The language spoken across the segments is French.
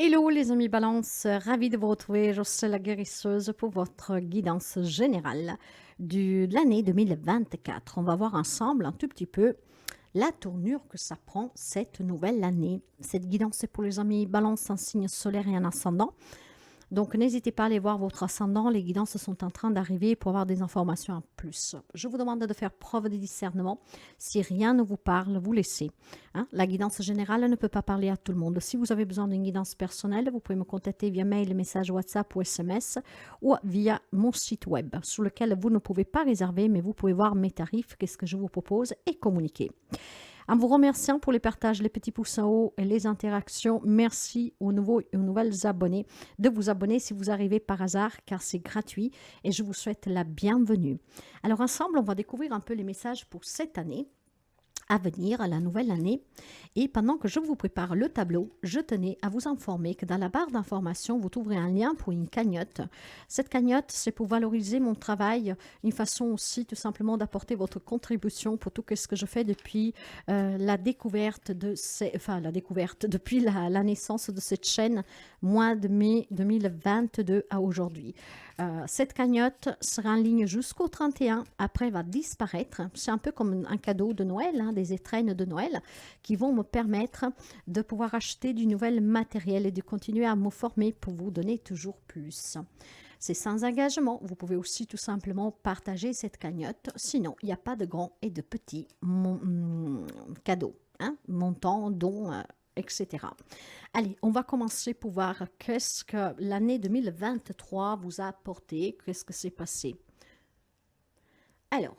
Hello les amis Balance, ravie de vous retrouver. Je suis la guérisseuse pour votre guidance générale de l'année 2024. On va voir ensemble un tout petit peu la tournure que ça prend cette nouvelle année. Cette guidance est pour les amis Balance en signe solaire et en ascendant. Donc, n'hésitez pas à aller voir votre ascendant. Les guidances sont en train d'arriver pour avoir des informations en plus. Je vous demande de faire preuve de discernement. Si rien ne vous parle, vous laissez. Hein. La guidance générale ne peut pas parler à tout le monde. Si vous avez besoin d'une guidance personnelle, vous pouvez me contacter via mail, message WhatsApp ou SMS ou via mon site web sur lequel vous ne pouvez pas réserver, mais vous pouvez voir mes tarifs, qu'est-ce que je vous propose et communiquer. En vous remerciant pour les partages, les petits pouces en haut et les interactions, merci aux nouveaux et aux nouvelles abonnés de vous abonner si vous arrivez par hasard, car c'est gratuit et je vous souhaite la bienvenue. Alors ensemble, on va découvrir un peu les messages pour cette année à venir, à la nouvelle année. Et pendant que je vous prépare le tableau, je tenais à vous informer que dans la barre d'information, vous trouverez un lien pour une cagnotte. Cette cagnotte, c'est pour valoriser mon travail, une façon aussi tout simplement d'apporter votre contribution pour tout ce que je fais depuis la découverte depuis la naissance de cette chaîne, mois de mai 2022 à aujourd'hui. Cette cagnotte sera en ligne jusqu'au 31, après va disparaître. C'est un peu comme un cadeau de Noël, hein, des étrennes de Noël, qui vont me permettre de pouvoir acheter du nouvel matériel et de continuer à me former pour vous donner toujours plus. C'est sans engagement. Vous pouvez aussi tout simplement partager cette cagnotte. Sinon, il n'y a pas de grands et de petits cadeaux, hein, montants, dons, etc. Allez, on va commencer pour voir qu'est-ce que l'année 2023 vous a apporté, qu'est-ce que s'est passé. Alors,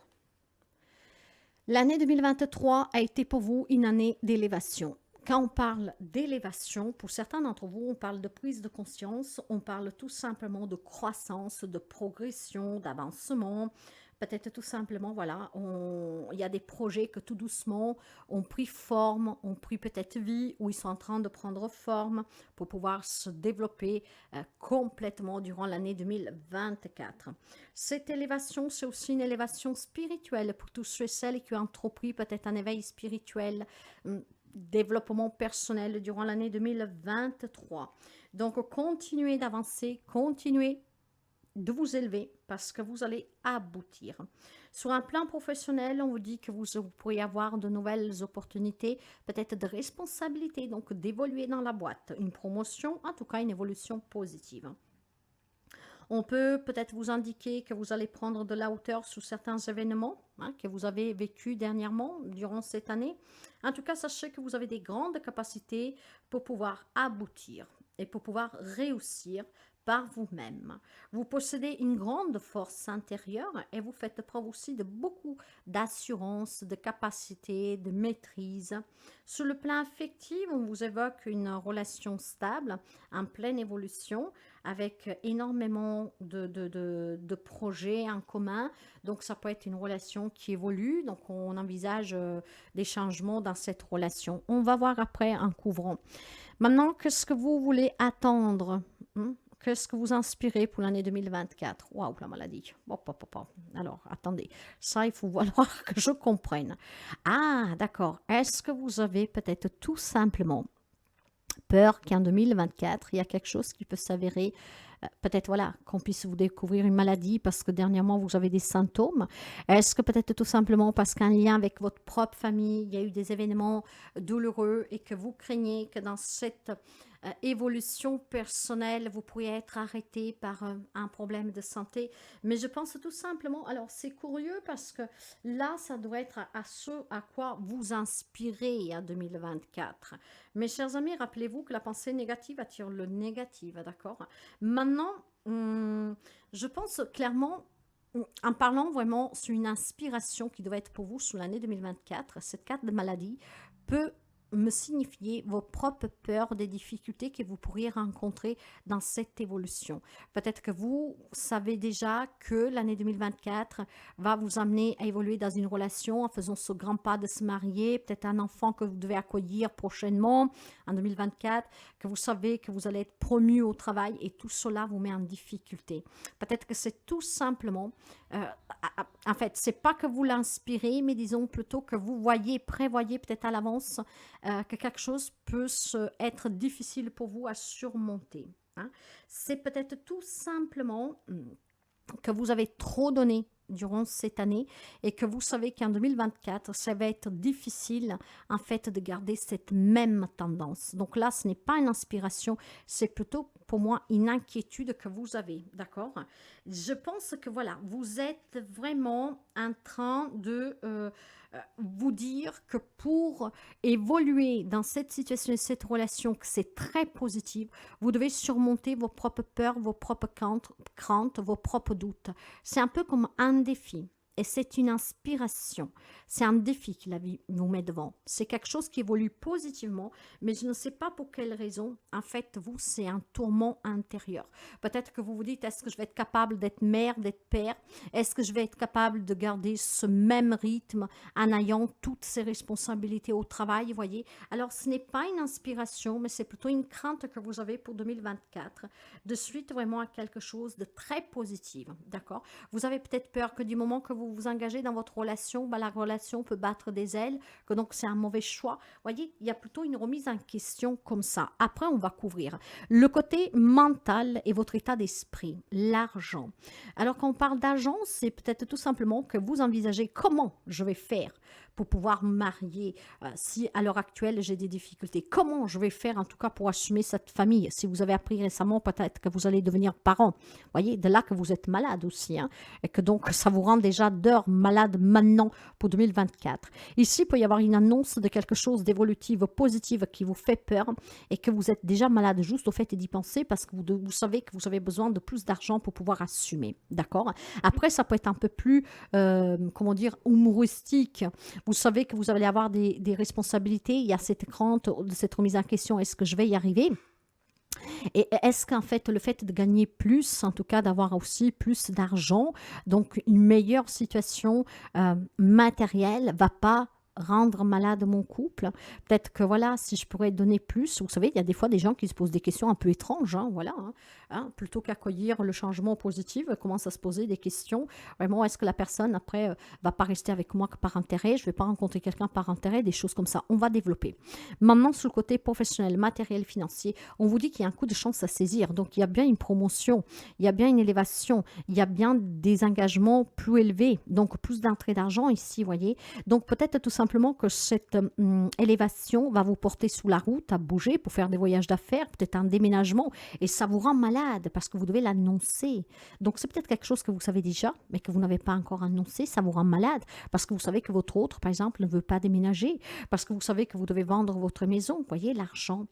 l'année 2023 a été pour vous une année d'élévation. Quand on parle d'élévation, pour certains d'entre vous, on parle de prise de conscience, on parle tout simplement de croissance, de progression, d'avancement. Peut-être tout simplement, voilà, il y a des projets que tout doucement ont pris forme, ont pris peut-être vie, ou ils sont en train de prendre forme pour pouvoir se développer complètement durant l'année 2024. Cette élévation, c'est aussi une élévation spirituelle pour tous ceux et celles qui ont entrepris peut-être un éveil spirituel, développement personnel durant l'année 2023. Donc, continuez d'avancer, continuez de vous élever parce que vous allez aboutir. Sur un plan professionnel, on vous dit que vous pourriez avoir de nouvelles opportunités, peut-être de responsabilités, donc d'évoluer dans la boîte, une promotion, en tout cas une évolution positive. On peut peut-être vous indiquer que vous allez prendre de la hauteur sur certains événements que vous avez vécu dernièrement durant cette année. En tout cas, sachez que vous avez des grandes capacités pour pouvoir aboutir et pour pouvoir réussir par vous-même. Vous possédez une grande force intérieure et vous faites preuve aussi de beaucoup d'assurance, de capacité, de maîtrise. Sur le plan affectif, on vous évoque une relation stable, en pleine évolution, avec énormément de projets en commun. Donc, ça peut être une relation qui évolue. Donc, on envisage des changements dans cette relation. On va voir après en couvrant. Maintenant, qu'est-ce que vous voulez attendre? Qu'est-ce que vous inspirez pour l'année 2024? Waouh, la maladie. Alors, attendez. Ça, il faut falloir que je comprenne. Ah, d'accord. Est-ce que vous avez peut-être tout simplement peur qu'en 2024, il y a quelque chose qui peut s'avérer, peut-être voilà, qu'on puisse vous découvrir une maladie parce que dernièrement vous avez des symptômes. Est-ce que peut-être tout simplement parce qu'en lien avec votre propre famille, il y a eu des événements douloureux et que vous craignez que dans cette évolution personnelle, vous pourriez être arrêté par un problème de santé. Mais je pense tout simplement, alors c'est curieux parce que là, ça doit être à ce à quoi vous inspirez en 2024. Mes chers amis, rappelez-vous que la pensée négative attire le négatif, d'accord? Maintenant, je pense clairement, en parlant vraiment sur une inspiration qui doit être pour vous sur l'année 2024, cette carte de maladie peut me signifier vos propres peurs, des difficultés que vous pourriez rencontrer dans cette évolution. Peut-être que vous savez déjà que l'année 2024 va vous amener à évoluer dans une relation en faisant ce grand pas de se marier, peut-être un enfant que vous devez accueillir prochainement en 2024, que vous savez que vous allez être promu au travail et tout cela vous met en difficulté. Peut-être que c'est tout simplement, en fait, c'est pas que vous l'inspirez, mais disons plutôt que vous voyez, prévoyez peut-être à l'avance que quelque chose peut être difficile pour vous à surmonter, hein. C'est peut-être tout simplement que vous avez trop donné durant cette année et que vous savez qu'en 2024, ça va être difficile en fait de garder cette même tendance. Donc là, ce n'est pas une inspiration, c'est plutôt pour moi une inquiétude que vous avez, d'accord? Je pense que voilà, vous êtes vraiment en train de vous dire que pour évoluer dans cette situation et cette relation, que c'est très positif, vous devez surmonter vos propres peurs, vos propres craintes, vos propres doutes. C'est un peu comme un défi. Et c'est une inspiration. C'est un défi que la vie vous met devant. C'est quelque chose qui évolue positivement, mais je ne sais pas pour quelle raison. En fait, vous, c'est un tourment intérieur. Peut-être que vous vous dites, est-ce que je vais être capable d'être mère, d'être père? Est-ce que je vais être capable de garder ce même rythme en ayant toutes ces responsabilités au travail, vous voyez? Alors, ce n'est pas une inspiration, mais c'est plutôt une crainte que vous avez pour 2024, de suite vraiment à quelque chose de très positif, d'accord? Vous avez peut-être peur que du moment que vous vous engagez dans votre relation, la relation peut battre des ailes, que donc c'est un mauvais choix. Vous voyez, il y a plutôt une remise en question comme ça. Après, on va couvrir le côté mental et votre état d'esprit, l'argent. Alors, quand on parle d'argent, c'est peut-être tout simplement que vous envisagez comment je vais faire pour pouvoir me marier, si à l'heure actuelle j'ai des difficultés. Comment je vais faire en tout cas pour assumer cette famille? Si vous avez appris récemment peut-être que vous allez devenir parent, voyez, de là que vous êtes malade aussi, hein, et que donc ça vous rend déjà d'heure malade maintenant pour 2024. Ici, il peut y avoir une annonce de quelque chose d'évolutif, positive qui vous fait peur et que vous êtes déjà malade juste au fait d'y penser parce que vous savez que vous avez besoin de plus d'argent pour pouvoir assumer, d'accord? Après, ça peut être un peu plus, comment dire, humoristique. Vous savez que vous allez avoir des responsabilités, il y a cette crainte, cette remise en question, est-ce que je vais y arriver? Et est-ce qu'en fait, le fait de gagner plus, en tout cas d'avoir aussi plus d'argent, donc une meilleure situation matérielle, va pas rendre malade mon couple? Peut-être que voilà, si je pourrais donner plus, vous savez, il y a des fois des gens qui se posent des questions un peu étranges, hein, voilà, plutôt qu'accueillir le changement positif, commencent à se poser des questions. Vraiment, est-ce que la personne après va pas rester avec moi que par intérêt? Je vais pas rencontrer quelqu'un par intérêt, des choses comme ça. On va développer. Maintenant, sur le côté professionnel, matériel, financier, on vous dit qu'il y a un coup de chance à saisir. Donc, il y a bien une promotion, il y a bien une élévation, il y a bien des engagements plus élevés, donc plus d'entrée d'argent ici, vous voyez. Donc, peut-être tout simplement que cette élévation va vous porter sous la route à bouger pour faire des voyages d'affaires, peut-être un déménagement, et ça vous rend malade parce que vous devez l'annoncer. Donc, c'est peut-être quelque chose que vous savez déjà, mais que vous n'avez pas encore annoncé, ça vous rend malade parce que vous savez que votre autre, par exemple, ne veut pas déménager, parce que vous savez que vous devez vendre votre maison, vous voyez, l'argent.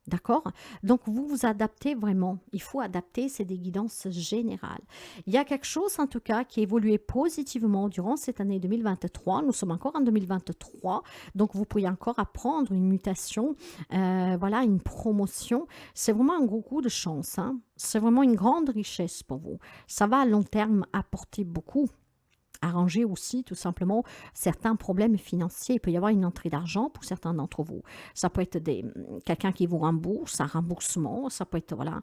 D'accord? Donc, vous vous adaptez vraiment. Il faut adapter, c'est des guidances générales. Il y a quelque chose, en tout cas, qui a évolué positivement durant cette année 2023. Nous sommes encore en 2023, donc vous pouvez encore apprendre une mutation, voilà, une promotion. C'est vraiment un gros coup de chance, hein. C'est vraiment une grande richesse pour vous. Ça va à long terme apporter beaucoup. Arranger aussi tout simplement certains problèmes financiers. Il peut y avoir une entrée d'argent pour certains d'entre vous. Ça peut être quelqu'un qui vous rembourse, un remboursement, ça peut être voilà,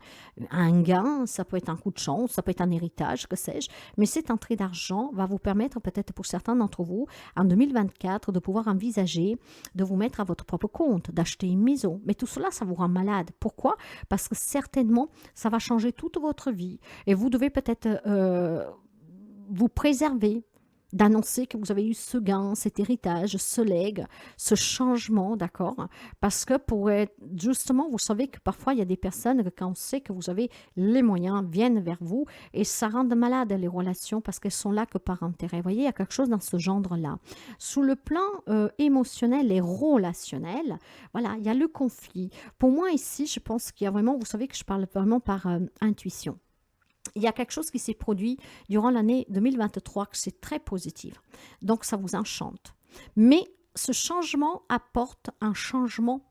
un gain, ça peut être un coup de chance, ça peut être un héritage, que sais-je. Mais cette entrée d'argent va vous permettre peut-être pour certains d'entre vous, en 2024, de pouvoir envisager de vous mettre à votre propre compte, d'acheter une maison. Mais tout cela, ça vous rend malade. Pourquoi? Parce que certainement, ça va changer toute votre vie. Et vous devez peut-être vous préserver d'annoncer que vous avez eu ce gain, cet héritage, ce legs, ce changement, d'accord? Parce que pour être, justement, vous savez que parfois, il y a des personnes que quand on sait que vous avez les moyens, viennent vers vous et ça rend malade les relations parce qu'elles sont là que par intérêt. Vous voyez, il y a quelque chose dans ce genre-là. Sous le plan émotionnel et relationnel, voilà, il y a le conflit. Pour moi, ici, je pense qu'il y a vraiment, vous savez que je parle vraiment par intuition. Il y a quelque chose qui s'est produit durant l'année 2023 que c'est très positif. Donc, ça vous enchante. Mais ce changement apporte un changement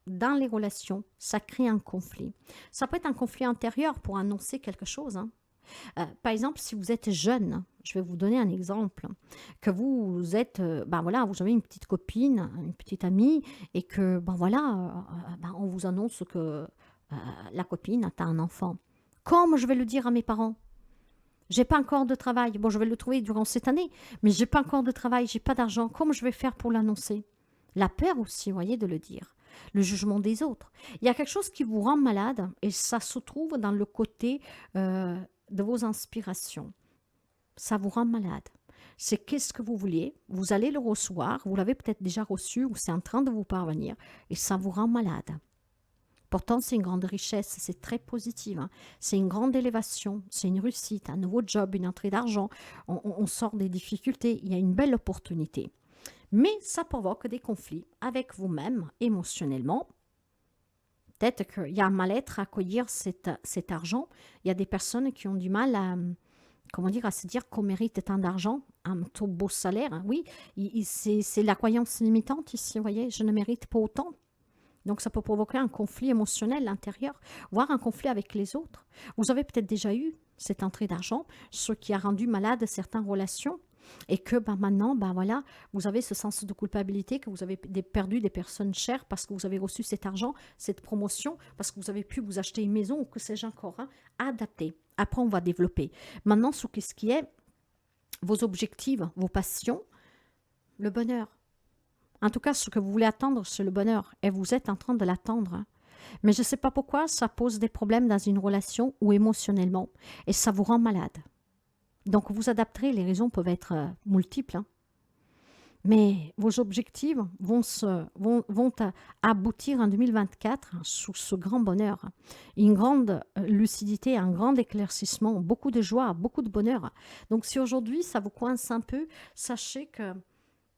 dans les relations. Ça crée un conflit. Ça peut être un conflit intérieur pour annoncer quelque chose, hein. Par exemple, si vous êtes jeune, je vais vous donner un exemple, que vous êtes, ben voilà, vous avez une petite copine, une petite amie, et que, ben voilà, on vous annonce que la copine a un enfant. Comment je vais le dire à mes parents? J'ai pas encore de travail. Bon, je vais le trouver durant cette année, mais j'ai pas encore de travail, j'ai pas d'argent. Comment je vais faire pour l'annoncer? La peur aussi, vous voyez, de le dire. Le jugement des autres. Il y a quelque chose qui vous rend malade et ça se trouve dans le côté euh, de vos inspirations. Ça vous rend malade. C'est qu'est-ce que vous vouliez, vous allez le recevoir, vous l'avez peut-être déjà reçu ou c'est en train de vous parvenir et ça vous rend malade. Pourtant, c'est une grande richesse, c'est très positif, hein. C'est une grande élévation, c'est une réussite, un nouveau job, une entrée d'argent. On sort des difficultés, il y a une belle opportunité. Mais ça provoque des conflits avec vous-même émotionnellement. Peut-être qu'il y a un mal-être à accueillir cet argent. Il y a des personnes qui ont du mal à, comment dire, à se dire qu'on mérite tant d'argent, un trop beau salaire. Oui, c'est la croyance limitante ici, vous voyez, je ne mérite pas autant. Donc ça peut provoquer un conflit émotionnel intérieur, voire un conflit avec les autres. Vous avez peut-être déjà eu cette entrée d'argent, ce qui a rendu malade certaines relations. Et que maintenant, voilà, vous avez ce sens de culpabilité, que vous avez perdu des personnes chères parce que vous avez reçu cet argent, cette promotion, parce que vous avez pu vous acheter une maison ou que sais-je encore, hein, adapté. Après, on va développer. Maintenant, sur ce qui est vos objectifs, vos passions, le bonheur. En tout cas, ce que vous voulez attendre, c'est le bonheur. Et vous êtes en train de l'attendre, hein. Mais je ne sais pas pourquoi ça pose des problèmes dans une relation ou émotionnellement. Et ça vous rend malade. Donc vous adapterez, les raisons peuvent être multiples, hein. Mais vos objectifs vont aboutir en 2024 sous ce grand bonheur. Une grande lucidité, un grand éclaircissement, beaucoup de joie, beaucoup de bonheur. Donc si aujourd'hui ça vous coince un peu, sachez que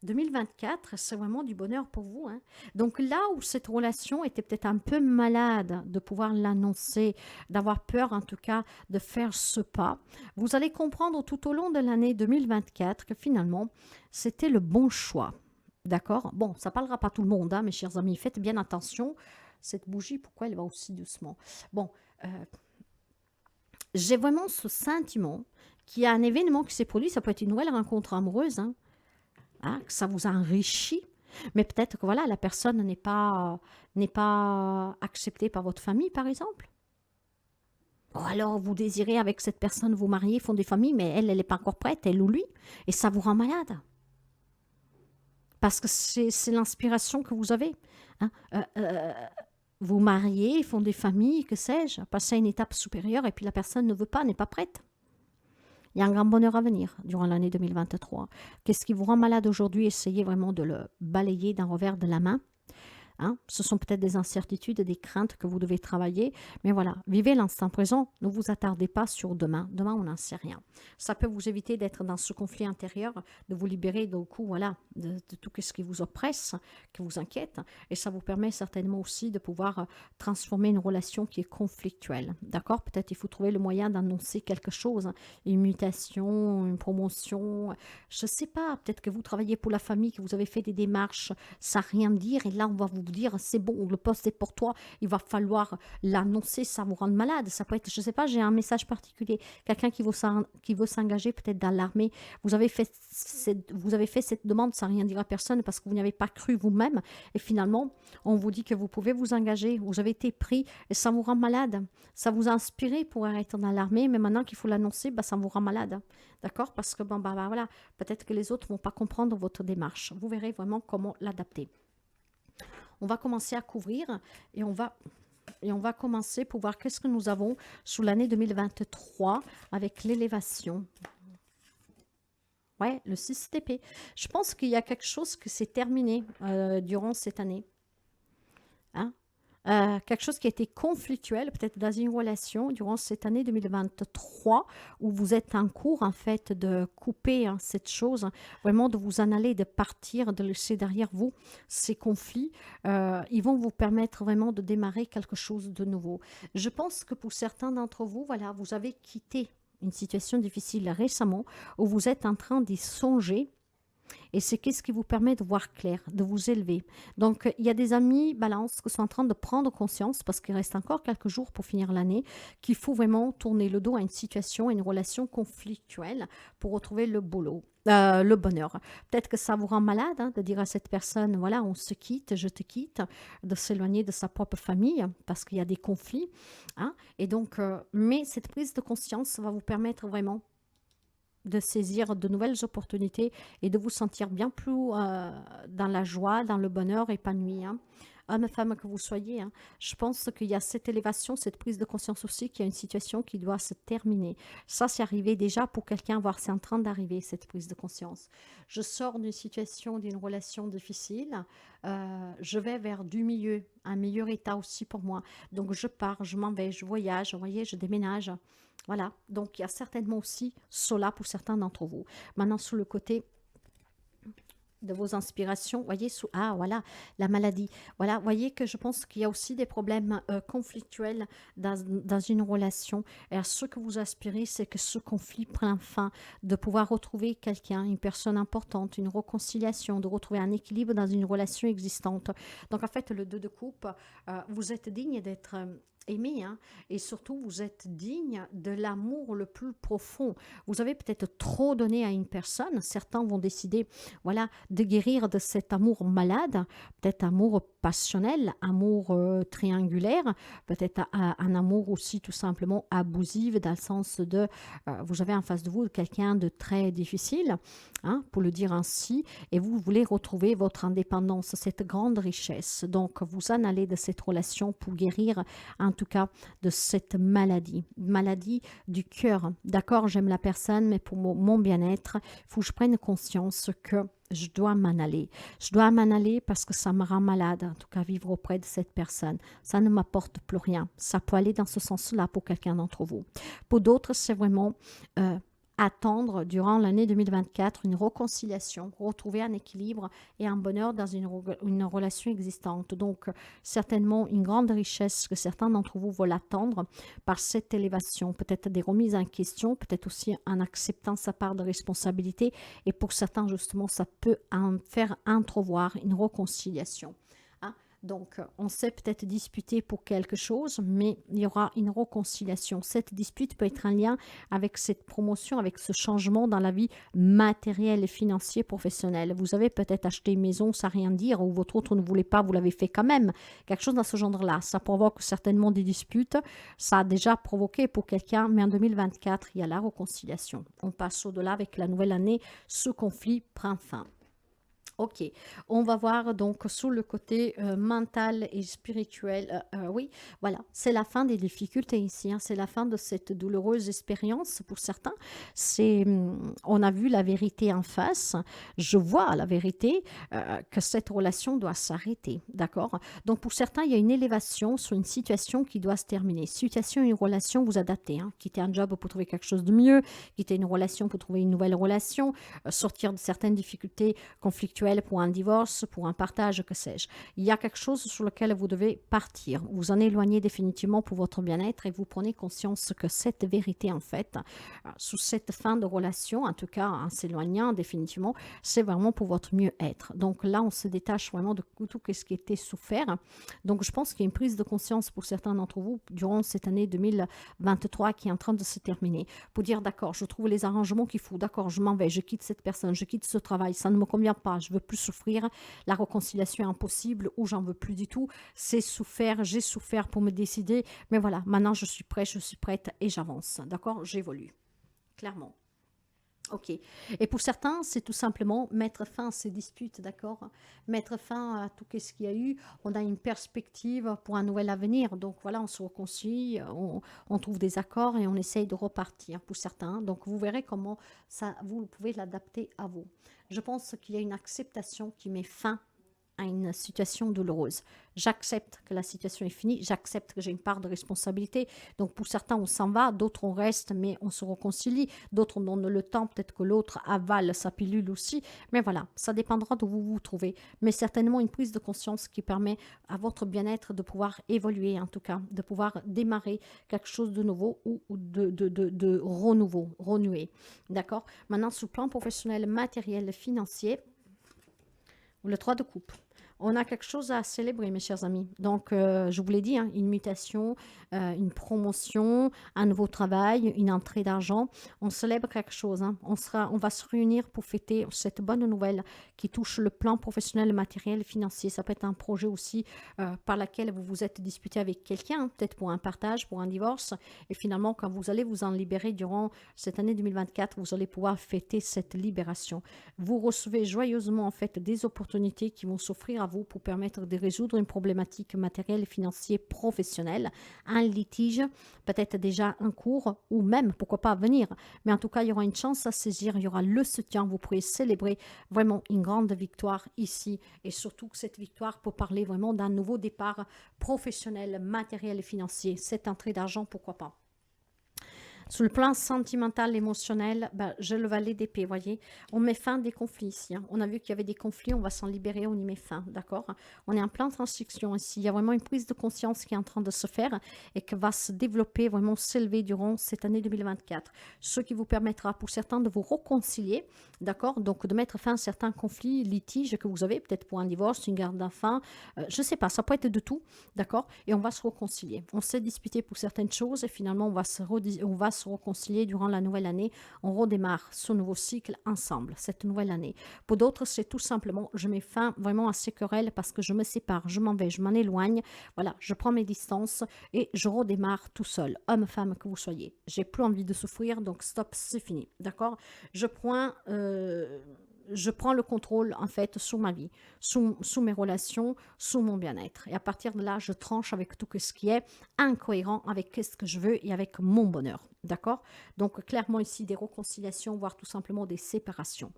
2024, c'est vraiment du bonheur pour vous, hein. Donc là où cette relation était peut-être un peu malade de pouvoir l'annoncer, d'avoir peur en tout cas de faire ce pas, vous allez comprendre tout au long de l'année 2024 que finalement, c'était le bon choix. D'accord? Bon, ça ne parlera pas tout le monde, hein, mes chers amis. Faites bien attention. Cette bougie, pourquoi elle va aussi doucement? Bon, euh, j'ai vraiment ce sentiment qu'il y a un événement qui s'est produit. Ça peut être une nouvelle rencontre amoureuse, hein, hein, que ça vous enrichit, mais peut-être que voilà, la personne n'est pas acceptée par votre famille, par exemple. Ou alors vous désirez avec cette personne vous marier, fonder famille, mais elle n'est pas encore prête, elle ou lui, et ça vous rend malade. Parce que c'est l'inspiration que vous avez, hein. Vous mariez, fonder famille, que sais-je, passer à une étape supérieure, et puis la personne ne veut pas, n'est pas prête. Il y a un grand bonheur à venir durant l'année 2023. Qu'est-ce qui vous rend malade aujourd'hui? Essayez vraiment de le balayer d'un revers de la main, hein. Ce sont peut-être des incertitudes, des craintes que vous devez travailler. Mais voilà, vivez l'instant présent. Ne vous attardez pas sur demain. Demain, on n'en sait rien. Ça peut vous éviter d'être dans ce conflit intérieur, de vous libérer du coup, voilà, de tout ce qui vous oppresse, qui vous inquiète. Et ça vous permet certainement aussi de pouvoir transformer une relation qui est conflictuelle. D'accord? Peut-être il faut trouver le moyen d'annoncer quelque chose, hein, une mutation, une promotion. Je ne sais pas, peut-être que vous travaillez pour la famille, que vous avez fait des démarches, ça n'a rien dire. Et là, on va vous dire, c'est bon, le poste est pour toi, il va falloir l'annoncer, ça vous rend malade. Ça peut être, je ne sais pas, j'ai un message particulier. Quelqu'un qui veut s'engager peut-être dans l'armée. Vous avez fait cette demande sans rien dire à personne parce que vous n'avez pas cru vous-même. Et finalement, on vous dit que vous pouvez vous engager. Vous avez été pris et ça vous rend malade. Ça vous a inspiré pour être dans l'armée, mais maintenant qu'il faut l'annoncer, ça vous rend malade. D'accord? Parce que voilà, peut-être que les autres ne vont pas comprendre votre démarche. Vous verrez vraiment comment l'adapter. On va commencer à couvrir et on va commencer pour voir qu'est-ce que nous avons sous l'année 2023 avec l'élévation. Ouais, le 6 d'épée. Je pense qu'il y a quelque chose qui s'est terminé durant cette année, hein. Quelque chose qui a été conflictuel, peut-être dans une relation durant cette année 2023, où vous êtes en cours, en fait, de couper, hein, cette chose, hein, vraiment de vous en aller, de partir, de laisser derrière vous ces conflits. Ils vont vous permettre vraiment de démarrer quelque chose de nouveau. Je pense que pour certains d'entre vous, voilà, vous avez quitté une situation difficile récemment, où vous êtes en train d'y songer. Et c'est qu'est-ce qui vous permet de voir clair, de vous élever. Donc, il y a des amis balance qui sont en train de prendre conscience, parce qu'il reste encore quelques jours pour finir l'année, qu'il faut vraiment tourner le dos à une situation, à une relation conflictuelle pour retrouver le boulot. Le bonheur. Peut-être que ça vous rend malade, hein, de dire à cette personne, voilà, on se quitte, je te quitte, de s'éloigner de sa propre famille parce qu'il y a des conflits, hein. Et donc, mais cette prise de conscience va vous permettre vraiment de saisir de nouvelles opportunités et de vous sentir bien plus dans la joie, dans le bonheur, épanoui, hein. Homme, femme que vous soyez, hein. Je pense qu'il y a cette élévation, cette prise de conscience aussi qu'il y a une situation qui doit se terminer. Ça, c'est arrivé déjà pour quelqu'un, voire c'est en train d'arriver, cette prise de conscience. Je sors d'une situation, d'une relation difficile, je vais vers du mieux, un meilleur état aussi pour moi. Donc je pars, je m'en vais, je voyage, vous voyez, je déménage. Voilà, donc il y a certainement aussi cela pour certains d'entre vous. Maintenant, sur le côté de vos inspirations, voyez, sous, ah voilà, la maladie. Voilà, voyez que je pense qu'il y a aussi des problèmes conflictuels dans une relation. Et à ce que vous aspirez, c'est que ce conflit prenne fin, de pouvoir retrouver quelqu'un, une personne importante, une réconciliation, de retrouver un équilibre dans une relation existante. Donc en fait, le 2 de coupe, vous êtes digne d'être aimé, hein, et surtout vous êtes digne de l'amour le plus profond. Vous avez peut-être trop donné à une personne. Certains vont décider, voilà, de guérir de cet amour malade, peut-être amour passionnel, amour triangulaire, peut-être un amour aussi tout simplement abusif, dans le sens de, vous avez en face de vous quelqu'un de très difficile, hein, pour le dire ainsi, et vous voulez retrouver votre indépendance, cette grande richesse. Donc vous en allez de cette relation pour guérir, en tout cas, de cette maladie du cœur. D'accord, j'aime la personne, mais pour mon bien-être, il faut que je prenne conscience que je dois m'en aller. Je dois m'en aller parce que ça me rend malade, en tout cas, vivre auprès de cette personne. Ça ne m'apporte plus rien. Ça peut aller dans ce sens-là pour quelqu'un d'entre vous. Pour d'autres, c'est vraiment attendre durant l'année 2024 une réconciliation, retrouver un équilibre et un bonheur dans une relation existante. Donc, certainement une grande richesse que certains d'entre vous veulent attendre par cette élévation. Peut-être des remises en question, peut-être aussi en acceptant sa part de responsabilité. Et pour certains, justement, ça peut en faire entrevoir une réconciliation. Hein. Donc, on s'est peut-être disputé pour quelque chose, mais il y aura une réconciliation. Cette dispute peut être en lien avec cette promotion, avec ce changement dans la vie matérielle et financière professionnelle. Vous avez peut-être acheté une maison sans rien dire, ou votre autre ne voulait pas, vous l'avez fait quand même. Quelque chose dans ce genre-là. Ça provoque certainement des disputes. Ça a déjà provoqué pour quelqu'un, mais en 2024, il y a la réconciliation. On passe au-delà avec la nouvelle année. Ce conflit prend fin. Ok, on va voir donc sur le côté mental et spirituel. Oui, voilà, c'est la fin des difficultés ici, hein. C'est la fin de cette douloureuse expérience pour certains. On a vu la vérité en face. Je vois la vérité que cette relation doit s'arrêter, d'accord? Donc pour certains, il y a une élévation sur une situation qui doit se terminer. Situation, une relation, vous adaptez, hein. Quitter un job pour trouver quelque chose de mieux, quitter une relation pour trouver une nouvelle relation, sortir de certaines difficultés conflictuelles pour un divorce, pour un partage, que sais-je. Il y a quelque chose sur lequel vous devez partir. Vous en éloignez définitivement pour votre bien-être et vous prenez conscience que cette vérité, en fait, sous cette fin de relation, en tout cas en s'éloignant définitivement, c'est vraiment pour votre mieux-être. Donc là, on se détache vraiment de tout ce qui était souffert. Donc je pense qu'il y a une prise de conscience pour certains d'entre vous durant cette année 2023 qui est en train de se terminer. Pour dire, d'accord, je trouve les arrangements qu'il faut, d'accord, je m'en vais, je quitte cette personne, je quitte ce travail, ça ne me convient pas, je veux plus souffrir, la réconciliation est impossible ou j'en veux plus du tout, c'est souffert, j'ai souffert pour me décider, mais voilà, maintenant je suis prêt, je suis prête et j'avance, d'accord, j'évolue, clairement. Ok. Et pour certains, c'est tout simplement mettre fin à ces disputes, d'accord? Mettre fin à tout ce qu'il y a eu. On a une perspective pour un nouvel avenir. Donc voilà, on se réconcilie, on trouve des accords et on essaye de repartir pour certains. Donc vous verrez comment ça, vous pouvez l'adapter à vous. Je pense qu'il y a une acceptation qui met fin à une situation douloureuse. J'accepte que la situation est finie, j'accepte que j'ai une part de responsabilité. Donc pour certains, on s'en va, d'autres on reste, mais on se réconcilie. D'autres on donne le temps, peut-être que l'autre avale sa pilule aussi. Mais voilà, ça dépendra d'où vous vous trouvez. Mais certainement une prise de conscience qui permet à votre bien-être de pouvoir évoluer, en tout cas, de pouvoir démarrer quelque chose de nouveau ou de renouveau, renouer. D'accord? Maintenant, sur le plan professionnel, matériel, financier, le 3 de coupe. On a quelque chose à célébrer, mes chers amis. Donc, je vous l'ai dit, hein, une mutation, une promotion, un nouveau travail, une entrée d'argent. On célèbre quelque chose, hein. On va se réunir pour fêter cette bonne nouvelle qui touche le plan professionnel, matériel, financier. Ça peut être un projet aussi par lequel vous vous êtes disputé avec quelqu'un, hein, peut-être pour un partage, pour un divorce. Et finalement, quand vous allez vous en libérer durant cette année 2024, vous allez pouvoir fêter cette libération. Vous recevez joyeusement en fait des opportunités qui vont s'offrir à vous pour permettre de résoudre une problématique matérielle, financière, professionnelle, un litige, peut-être déjà un cours ou même pourquoi pas à venir. Mais en tout cas, il y aura une chance à saisir, il y aura le soutien, vous pourrez célébrer vraiment une grande victoire ici et surtout cette victoire pour parler vraiment d'un nouveau départ professionnel, matériel et financier. Cette entrée d'argent, pourquoi pas. Sur le plan sentimental, émotionnel, ben, j'ai le valet d'épée, voyez. On met fin à des conflits ici, hein. On a vu qu'il y avait des conflits, on va s'en libérer, on y met fin, d'accord. On est en plein transition ici. Il y a vraiment une prise de conscience qui est en train de se faire et qui va se développer, vraiment s'élever durant cette année 2024. Ce qui vous permettra pour certains de vous réconcilier, d'accord. Donc de mettre fin à certains conflits, litiges que vous avez, peut-être pour un divorce, une garde d'enfants, je ne sais pas, ça peut être de tout, d'accord. Et on va se réconcilier. On s'est disputé pour certaines choses et finalement on va se réconcilier durant la nouvelle année. On redémarre ce nouveau cycle ensemble, cette nouvelle année. Pour d'autres, c'est tout simplement, je mets fin vraiment à ces querelles parce que je me sépare, je m'en vais, je m'en éloigne. Voilà, je prends mes distances et je redémarre tout seul, homme, femme que vous soyez. J'ai plus envie de souffrir, donc stop, c'est fini. D'accord. Je prends le contrôle en fait sur ma vie, sous mes relations, sous mon bien-être. Et à partir de là, je tranche avec tout ce qui est incohérent avec ce que je veux et avec mon bonheur. D'accord. Donc clairement ici des réconciliations, voire tout simplement des séparations.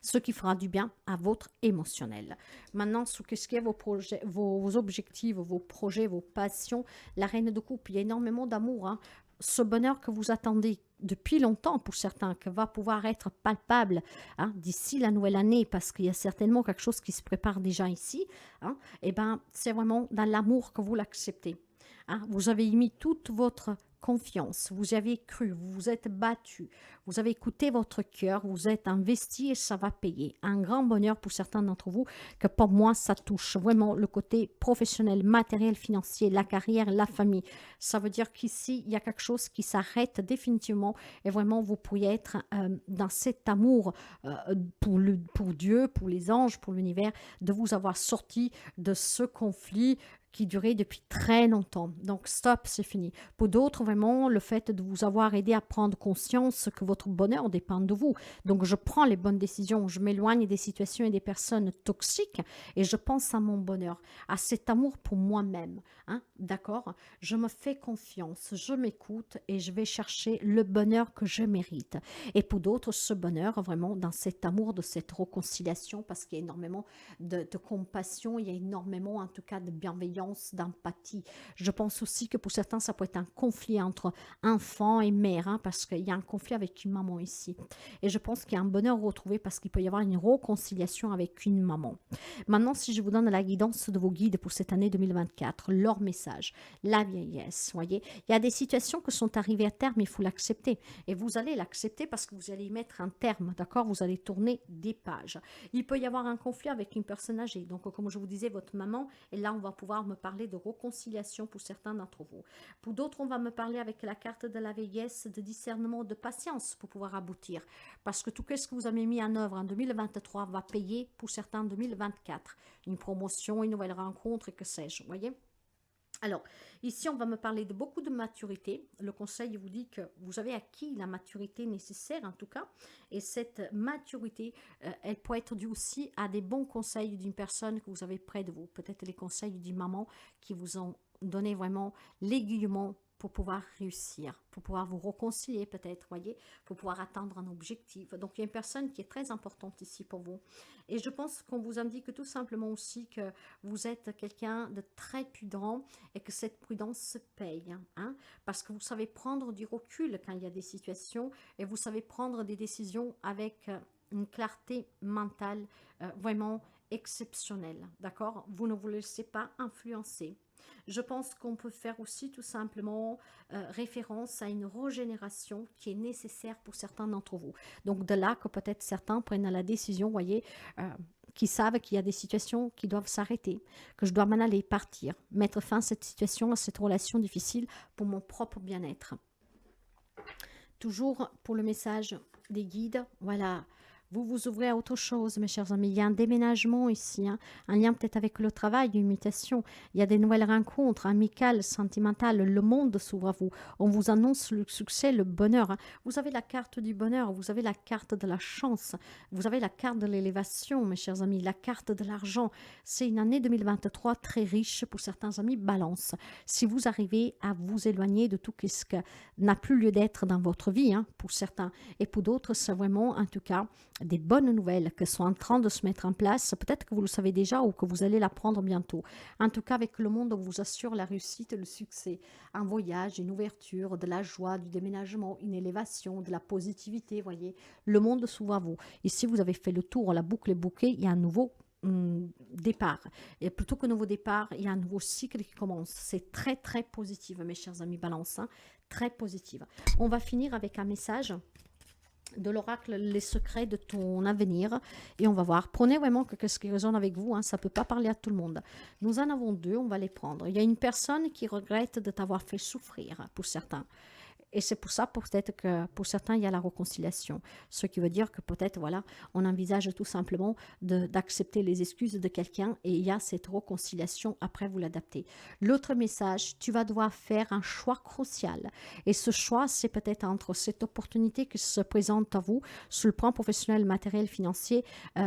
Ce qui fera du bien à votre émotionnel. Maintenant, sur ce qui est vos projets, vos objectifs, vos projets, vos passions, la reine de coupe, il y a énormément d'amour, hein. Ce bonheur que vous attendez depuis longtemps pour certains, qui va pouvoir être palpable, hein, d'ici la nouvelle année, parce qu'il y a certainement quelque chose qui se prépare déjà ici, hein, et ben, c'est vraiment dans l'amour que vous l'acceptez. Hein. Vous avez mis toute votre confiance, vous y avez cru, vous vous êtes battu, vous avez écouté votre cœur, vous êtes investi et ça va payer. Un grand bonheur pour certains d'entre vous, que pour moi, ça touche vraiment le côté professionnel, matériel, financier, la carrière, la famille. Ça veut dire qu'ici, il y a quelque chose qui s'arrête définitivement et vraiment, vous pourriez être dans cet amour pour Dieu, pour les anges, pour l'univers, de vous avoir sorti de ce conflit qui durait depuis très longtemps. Donc, stop, c'est fini. Pour d'autres, vraiment, le fait de vous avoir aidé à prendre conscience que votre bonheur dépend de vous. Donc, je prends les bonnes décisions, je m'éloigne des situations et des personnes toxiques et je pense à mon bonheur, à cet amour pour moi-même. Hein, d'accord. Je me fais confiance, je m'écoute et je vais chercher le bonheur que je mérite. Et pour d'autres, ce bonheur, vraiment, dans cet amour, de cette réconciliation, parce qu'il y a énormément de compassion, il y a énormément, en tout cas, de bienveillance, d'empathie. Je pense aussi que pour certains, ça peut être un conflit entre enfant et mère, hein, parce qu'il y a un conflit avec une maman ici. Et je pense qu'il y a un bonheur retrouvé parce qu'il peut y avoir une réconciliation avec une maman. Maintenant, si je vous donne la guidance de vos guides pour cette année 2024, leur message, la vieillesse, voyez, il y a des situations qui sont arrivées à terme, il faut l'accepter. Et vous allez l'accepter parce que vous allez y mettre un terme, d'accord. Vous allez tourner des pages. Il peut y avoir un conflit avec une personne âgée. Donc, comme je vous disais, votre maman, et là, on va pouvoir me parler de réconciliation pour certains d'entre vous. Pour d'autres, on va me parler avec la carte de la vieillesse, de discernement, de patience pour pouvoir aboutir. Parce que tout ce que vous avez mis en œuvre en 2023 va payer pour certains en 2024. Une promotion, une nouvelle rencontre, et que sais-je, vous voyez. Alors, ici, on va me parler de beaucoup de maturité. Le conseil vous dit que vous avez acquis la maturité nécessaire, en tout cas. Et cette maturité, elle peut être due aussi à des bons conseils d'une personne que vous avez près de vous. Peut-être les conseils d'une maman qui vous ont donné vraiment l'aiguillement pour pouvoir réussir, pour pouvoir vous réconcilier peut-être, voyez, pour pouvoir atteindre un objectif. Donc, il y a une personne qui est très importante ici pour vous. Et je pense qu'on vous indique tout simplement aussi que vous êtes quelqu'un de très prudent et que cette prudence se paye, hein, parce que vous savez prendre du recul quand il y a des situations et vous savez prendre des décisions avec une clarté mentale vraiment exceptionnelle, d'accord. Vous ne vous laissez pas influencer. Je pense qu'on peut faire aussi tout simplement référence à une régénération qui est nécessaire pour certains d'entre vous. Donc de là que peut-être certains prennent la décision, voyez, euh, qui savent qu'il y a des situations qui doivent s'arrêter, que je dois m'en aller, partir, mettre fin à cette situation, à cette relation difficile pour mon propre bien-être. Toujours pour le message des guides, voilà, vous vous ouvrez à autre chose, mes chers amis. Il y a un déménagement ici, hein, un lien peut-être avec le travail, une mutation. Il y a des nouvelles rencontres amicales, sentimentales. Le monde s'ouvre à vous. On vous annonce le succès, le bonheur, hein. Vous avez la carte du bonheur, vous avez la carte de la chance, vous avez la carte de l'élévation, mes chers amis, la carte de l'argent. C'est une année 2023 très riche pour certains amis. Balance. Si vous arrivez à vous éloigner de tout ce qui n'a plus lieu d'être dans votre vie, hein, pour certains, et pour d'autres, c'est vraiment, en tout cas, des bonnes nouvelles qui sont en train de se mettre en place. Peut-être que vous le savez déjà ou que vous allez l'apprendre bientôt. En tout cas, avec le monde, on vous assure la réussite et le succès. Un voyage, une ouverture, de la joie, du déménagement, une élévation, de la positivité, voyez. Le monde s'ouvre à vous. Ici, vous avez fait le tour, la boucle est bouclée, il y a un nouveau départ. Et plutôt qu'un nouveau départ, il y a un nouveau cycle qui commence. C'est très, très positif, mes chers amis Balance. Hein, très positive. On va finir avec un message de l'oracle, les secrets de ton avenir, et on va voir. Prenez vraiment ce qui résonne avec vous, hein, ça ne peut pas parler à tout le monde. Nous en avons deux, on va les prendre. Il y a une personne qui regrette de t'avoir fait souffrir, pour certains. Et c'est pour ça, peut-être que pour certains, il y a la réconciliation. Ce qui veut dire que peut-être, voilà, on envisage tout simplement d'accepter les excuses de quelqu'un et il y a cette réconciliation, après vous l'adaptez. L'autre message, tu vas devoir faire un choix crucial. Et ce choix, c'est peut-être entre cette opportunité qui se présente à vous sur le plan professionnel, matériel, financier,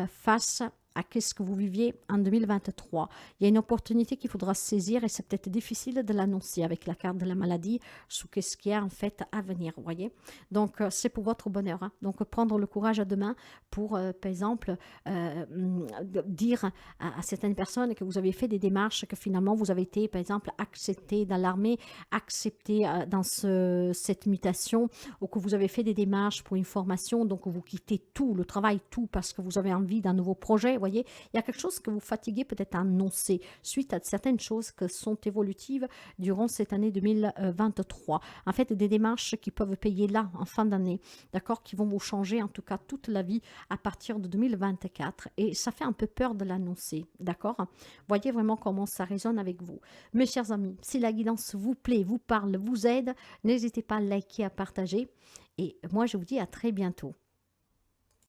face à ce que vous viviez en 2023. Il y a une opportunité qu'il faudra saisir et c'est peut-être difficile de l'annoncer avec la carte de la maladie sous ce qui est en fait à venir, vous voyez. Donc, c'est pour votre bonheur. Hein. Donc, prendre le courage à deux mains pour, par exemple, dire à certaines personnes que vous avez fait des démarches, que finalement, vous avez été, par exemple, accepté dans l'armée, accepté dans cette mutation, ou que vous avez fait des démarches pour une formation, donc vous quittez tout, le travail, tout, parce que vous avez envie d'un nouveau projet, vous voyez, il y a quelque chose que vous fatiguez peut-être à annoncer suite à certaines choses qui sont évolutives durant cette année 2023. En fait, des démarches qui peuvent payer là, en fin d'année, d'accord, qui vont vous changer en tout cas toute la vie à partir de 2024. Et ça fait un peu peur de l'annoncer, d'accord. Voyez vraiment comment ça résonne avec vous. Mes chers amis, si la guidance vous plaît, vous parle, vous aide, n'hésitez pas à liker, à partager. Et moi, je vous dis à très bientôt.